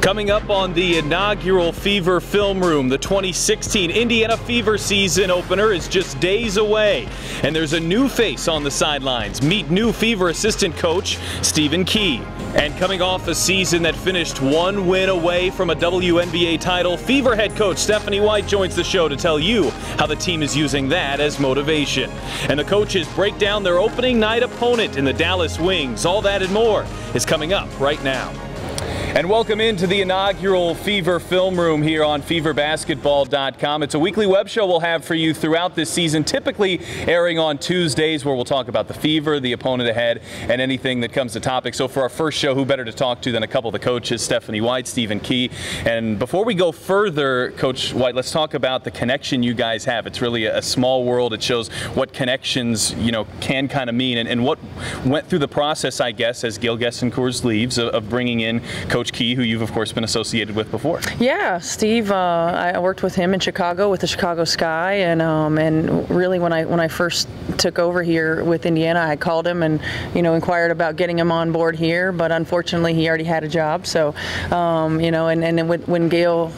Coming up on the inaugural Fever Film Room, the 2016 Indiana Fever season opener is just days away. And there's a new face on the sidelines. Meet new Fever assistant coach, Stephen Key. And coming off a season that finished one win away from a WNBA title, Fever head coach Stephanie White joins the show to tell you how the team is using that as motivation. And the coaches break down their opening night opponent in the Dallas Wings. All that and more is coming up right now. And welcome into the inaugural Fever Film Room here on feverbasketball.com. It's a weekly web show we'll have for you throughout this season, typically airing on Tuesdays, where we'll talk about the Fever, the opponent ahead, and anything that comes to topic. So for our first show, who better to talk to than a couple of the coaches, Stephanie White, Stephen Key. And before we go further, Coach White, let's talk about the connection you guys have. It's really a small world. It shows what connections, can kind of mean, and what went through the process, I guess, as Gil Gessencourt leaves, of bringing in Coach Key, who you've of course been associated with before. Yeah, Steve, I worked with him in Chicago with the Chicago Sky, and really when I first took over here with Indiana, I called him and inquired about getting him on board here, but unfortunately he already had a job. So and then when Gail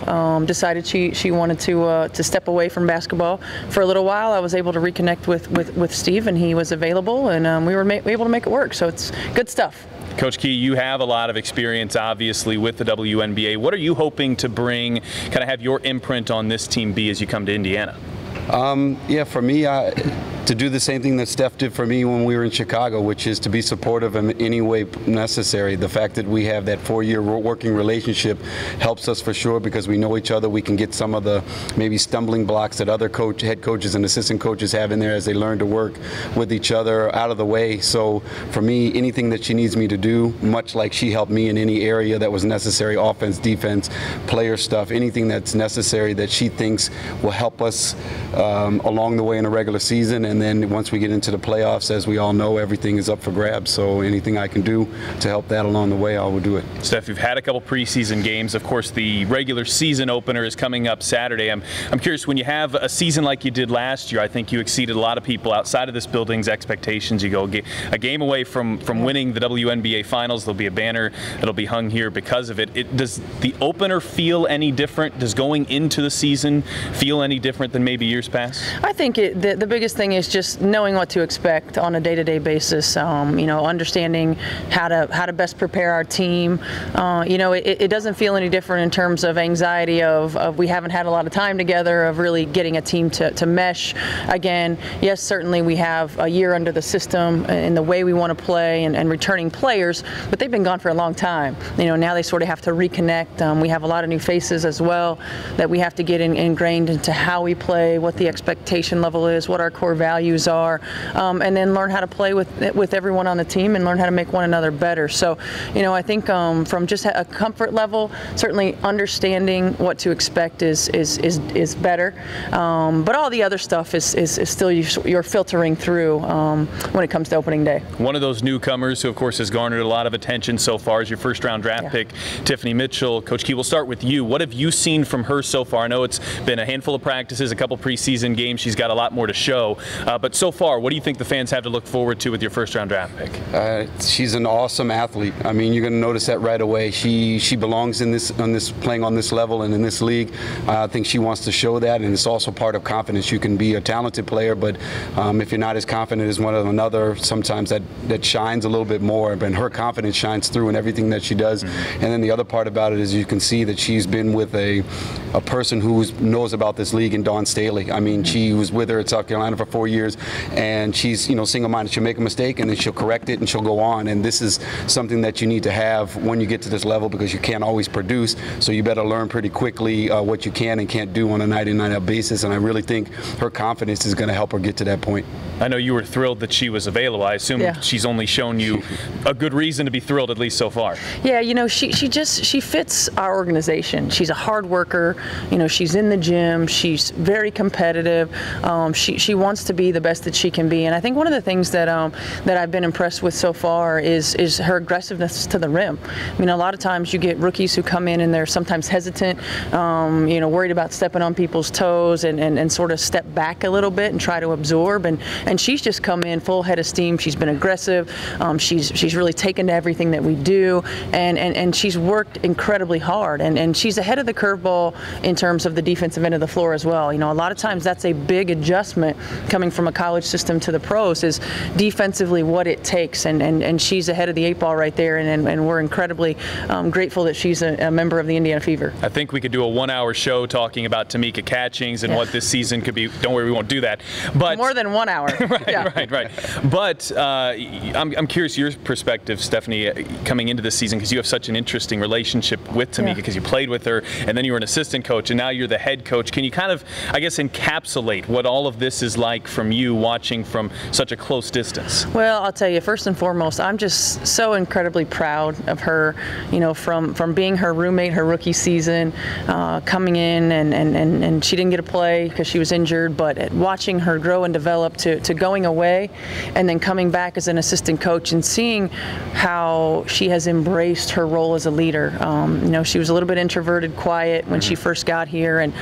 decided she wanted to step away from basketball for a little while, I was able to reconnect with Steve, and he was available, and we were able to make it work. So it's good stuff. Coach Key, you have a lot of experience, obviously, with the WNBA. What are you hoping to bring, kind of have your imprint on this team be as you come to Indiana? Yeah, for me, to do the same thing that Steph did for me when we were in Chicago, which is to be supportive in any way necessary. The fact that we have that 4-year working relationship helps us for sure, because we know each other. We can get some of the maybe stumbling blocks that other head coaches and assistant coaches have in there as they learn to work with each other out of the way. So for me, anything that she needs me to do, much like she helped me in any area that was necessary, offense, defense, player stuff, anything that's necessary that she thinks will help us along the way in a regular season. And then once we get into the playoffs, as we all know, everything is up for grabs. So anything I can do to help that along the way, I will do it. Steph, you've had a couple preseason games. Of course, the regular season opener is coming up Saturday. I'm curious, when you have a season like you did last year, I think you exceeded a lot of people outside of this building's expectations. You go a game away from winning the WNBA Finals. There'll be a banner that'll be hung here because of it. Does the opener feel any different? Does going into the season feel any different than maybe years past? I think the biggest thing is just knowing what to expect on a day-to-day basis. Understanding how to best prepare our team. It doesn't feel any different in terms of anxiety of we haven't had a lot of time together, of really getting a team to mesh again. Yes, certainly we have a year under the system in the way we want to play and returning players, but they've been gone for a long time. Now they sort of have to reconnect. We have a lot of new faces as well that we have to get ingrained into how we play, what the expectation level is, what our core values are, and then learn how to play with everyone on the team and learn how to make one another better. So, I think from just a comfort level, certainly understanding what to expect is better. But all the other stuff is still you're filtering through when it comes to opening day. One of those newcomers who, of course, has garnered a lot of attention so far is your first-round draft pick, Tiffany Mitchell. Coach Key, we'll start with you. What have you seen from her so far? I know it's been a handful of practices, a couple preseason games. She's got a lot more to show. But so far, what do you think the fans have to look forward to with your first-round draft pick? She's an awesome athlete. I mean, you're going to notice that right away. She belongs in playing on this level and in this league. I think she wants to show that, and it's also part of confidence. You can be a talented player, but if you're not as confident as one of another, sometimes that shines a little bit more. And her confidence shines through in everything that she does. And then the other part about it is you can see that she's been with a person who knows about this league in Dawn Staley. I mean, she was with her at South Carolina for 4 years, and she's single-minded. She'll make a mistake and then she'll correct it and she'll go on. And this is something that you need to have when you get to this level, because you can't always produce. So you better learn pretty quickly what you can and can't do on a night-in, night-out basis. And I really think her confidence is going to help her get to that point. I know you were thrilled that she was available. I assume she's only shown you a good reason to be thrilled, at least so far. Yeah, she fits our organization. She's a hard worker. She's in the gym. She's very competitive. She wants to be the best that she can be. And I think one of the things that that I've been impressed with so far is her aggressiveness to the rim. I mean, a lot of times you get rookies who come in and they're sometimes hesitant, you know, worried about stepping on people's toes and sort of step back a little bit and try to absorb. And she's just come in full head of steam. She's been aggressive. She's really taken to everything that we do, and she's worked incredibly hard. And she's ahead of the curveball in terms of the defensive end of the floor as well. You know, a lot of times that's a big adjustment coming from a college system to the pros, is defensively what it takes, and she's ahead of the 8 ball right there, and we're incredibly grateful that she's a member of the Indiana Fever. I think we could do a 1-hour show talking about Tamika Catchings and what this season could be. Don't worry, we won't do that. But more than 1 hour. right. But I'm curious your perspective, Stephanie, coming into this season, because you have such an interesting relationship with Tamika, because you played with her, and then you were an assistant coach, and now you're the head coach. Can you kind of, I guess, encapsulate what all of this is like from you watching from such a close distance? Well, I'll tell you, first and foremost, I'm just so incredibly proud of her, you know, from being her roommate her rookie season, coming in, and she didn't get to play because she was injured, but watching her grow and develop to going away and then coming back as an assistant coach and seeing how she has embraced her role as a leader. You know, she was a little bit introverted, quiet when she first got here, and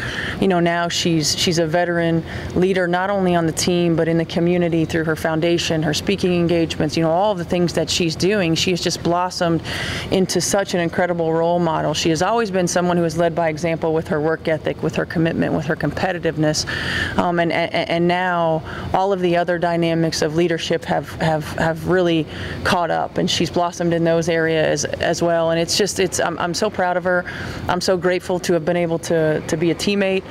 you know, now she's a veteran leader, not only on the team but in the community through her foundation, her speaking engagements, you know, all of the things that she's doing. She has just blossomed into such an incredible role model. She has always been someone who has led by example with her work ethic, with her commitment, with her competitiveness, and now all of the other dynamics of leadership have really caught up, and she's blossomed in those areas as well. And I'm so proud of her. I'm so grateful to have been able to be a teammate,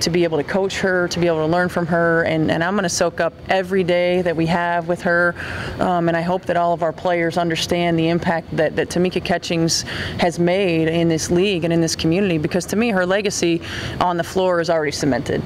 to be able to coach her, to be able to learn from her, and I'm going to soak up every day that we have with her, and I hope that all of our players understand the impact that Tamika Catchings has made in this league and in this community, because to me her legacy on the floor is already cemented,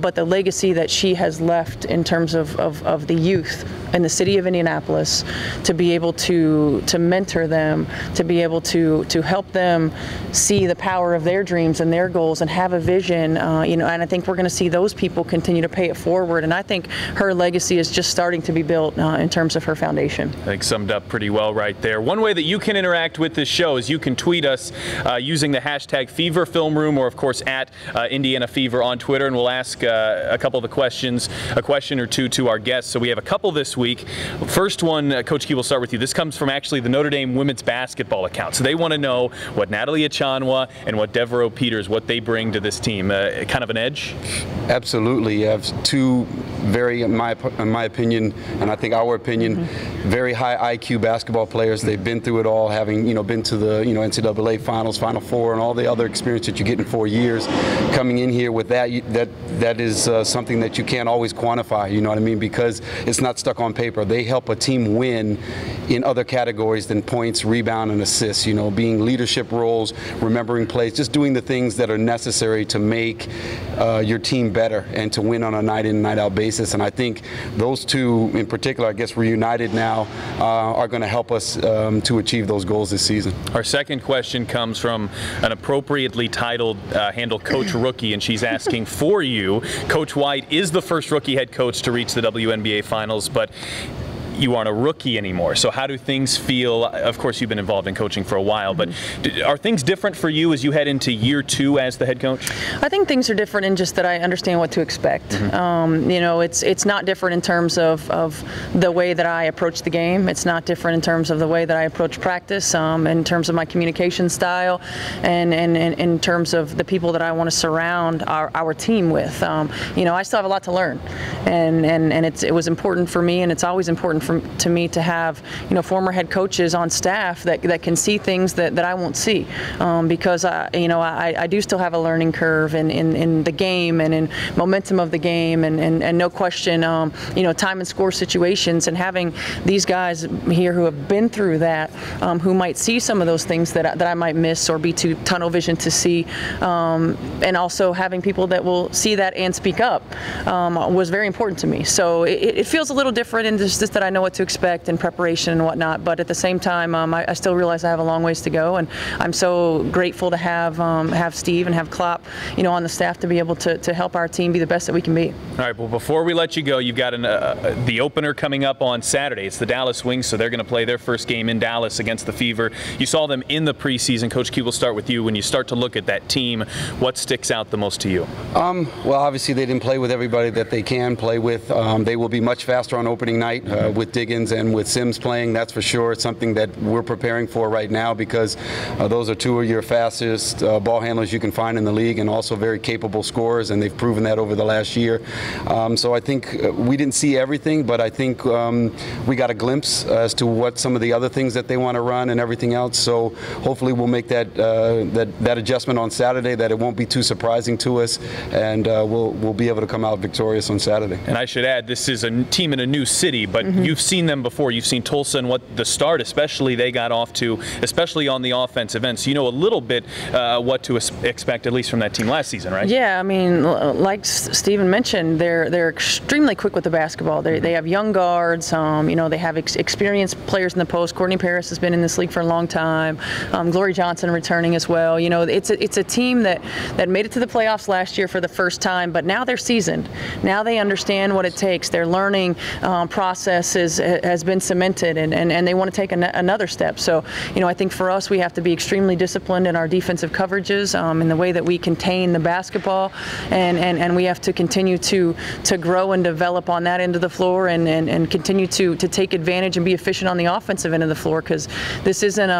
but the legacy that she has left in terms of the youth in the city of Indianapolis, to be able to mentor them, to be able to help them see the power of their dreams and their goals and have a vision, you know, and I think we're going to see those people continue to pay it forward, and I think her legacy is just starting to be built in terms of her foundation. I think summed up pretty well right there. One way that you can interact with this show is you can tweet us using the hashtag FeverFilmRoom, or of course at Indiana Fever on Twitter, and we'll ask a couple of the questions, a question or two to our guests. So we have a couple this week. First one, Coach Key, we'll start with you. This comes from actually the Notre Dame women's basketball account. So they want to know what Natalie Achanwa and what Devereaux Peters, what they bring to this team. Kind of an edge? Absolutely. You have two very, in my opinion, and I think our opinion, very high IQ basketball players. They've been through it all, having been to the NCAA finals, Final Four, and all the other experience that you get in 4 years. Coming in here with that is something that you can't always quantify. You know what I mean? Because it's not stuck on paper. They help a team win in other categories than points, rebound, and assists. You know, being leadership roles, remembering plays, just doing the things that are necessary to make your team better and to win on a night in, night out basis. And I think those two in particular, I guess we're united now, are going to help us to achieve those goals this season. Our second question comes from an appropriately titled handle Coach Rookie, and she's asking for you. Coach White is the first rookie head coach to reach the WNBA Finals, but you aren't a rookie anymore. So how do things feel? Of course, you've been involved in coaching for a while, but are things different for you as you head into year 2 as the head coach? I think things are different in just that I understand what to expect. You know, it's not different in terms of the way that I approach the game. It's not different in terms of the way that I approach practice, in terms of my communication style, and in terms of the people that I want to surround our team with. You know, I still have a lot to learn, and it was important for me, and it's always important to me to have, you know, former head coaches on staff that can see things that I won't see, because I do still have a learning curve in the game and in momentum of the game, and no question, you know, time and score situations, and having these guys here who have been through that, who might see some of those things that I might miss or be too tunnel vision to see, and also having people that will see that and speak up, was very important to me. So it feels a little different in just that I know know what to expect in preparation and whatnot. But at the same time, I still realize I have a long ways to go, and I'm so grateful to have Steve and have Klopp, on the staff to be able to help our team be the best that we can be. All right. Well, before we let you go, you've got the opener coming up on Saturday. It's the Dallas Wings, so they're going to play their first game in Dallas against the Fever. You saw them in the preseason. Coach Key, we'll start with you. When you start to look at that team, what sticks out the most to you? Well, obviously they didn't play with everybody that they can play with. They will be much faster on opening night with Diggins and with Sims playing. That's for sure. It's something that we're preparing for right now because those are two of your fastest ball handlers you can find in the league, and also very capable scorers, and they've proven that over the last year. So I think we didn't see everything, but I think we got a glimpse as to what some of the other things that they want to run and everything else. So hopefully we'll make that adjustment on Saturday, that it won't be too surprising to us, and we'll be able to come out victorious on Saturday. And I should add, this is a team in a new city, but you've seen them before. You've seen Tulsa and what the start, especially, they got off to, especially on the offensive end. So you know a little bit what to expect, at least from that team last season, right? Yeah, I mean, like Steven mentioned, they're extremely quick with the basketball. They have young guards. They have experienced players in the post. Courtney Paris has been in this league for a long time. Glory Johnson returning as well. It's a team that made it to the playoffs last year for the first time, but now they're seasoned. Now they understand what it takes. Their learning process has been cemented, and they want to take another step. So, I think for us, we have to be extremely disciplined in our defensive coverages, in the way that we contain the basketball, and we have to continue to grow and develop on that end of the floor, and continue to take advantage and be efficient on the offensive end of the floor, because this isn't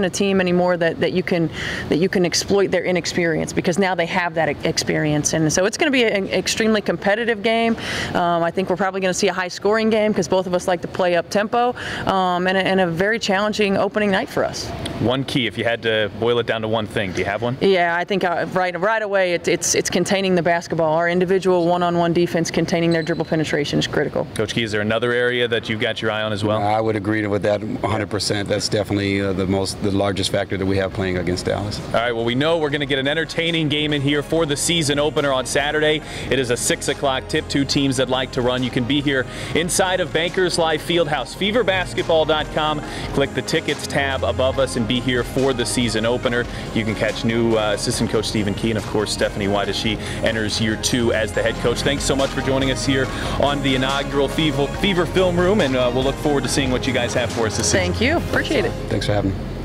a team anymore that you can exploit their inexperience, because now they have that experience. And so it's going to be an extremely competitive game. I think we're probably going to see a high scoring game, because both of us like to play up tempo, and a very challenging opening night for us. One key, if you had to boil it down to one thing, do you have one? Yeah, I think right away it's containing the basketball. Our individual one-on-one defense containing their dribble penetration is critical. Coach Key, is there another area that you've got your eye on as well? I would agree with that 100%. That's definitely the largest factor that we have playing against Dallas. All right, well, we know we're going to get an entertaining game in here for the season opener on Saturday. It is a 6 o'clock tip. Two teams that like to run. You can be here inside of Bankers Life Fieldhouse. Feverbasketball.com. Click the tickets tab above us and be here for the season opener. You can catch new assistant coach Stephen Key, and of course Stephanie White, as she enters year 2 as the head coach. Thanks so much for joining us here on the inaugural Fever Film Room, and we'll look forward to seeing what you guys have for us this season. Thank you. Appreciate it. Thanks for having me.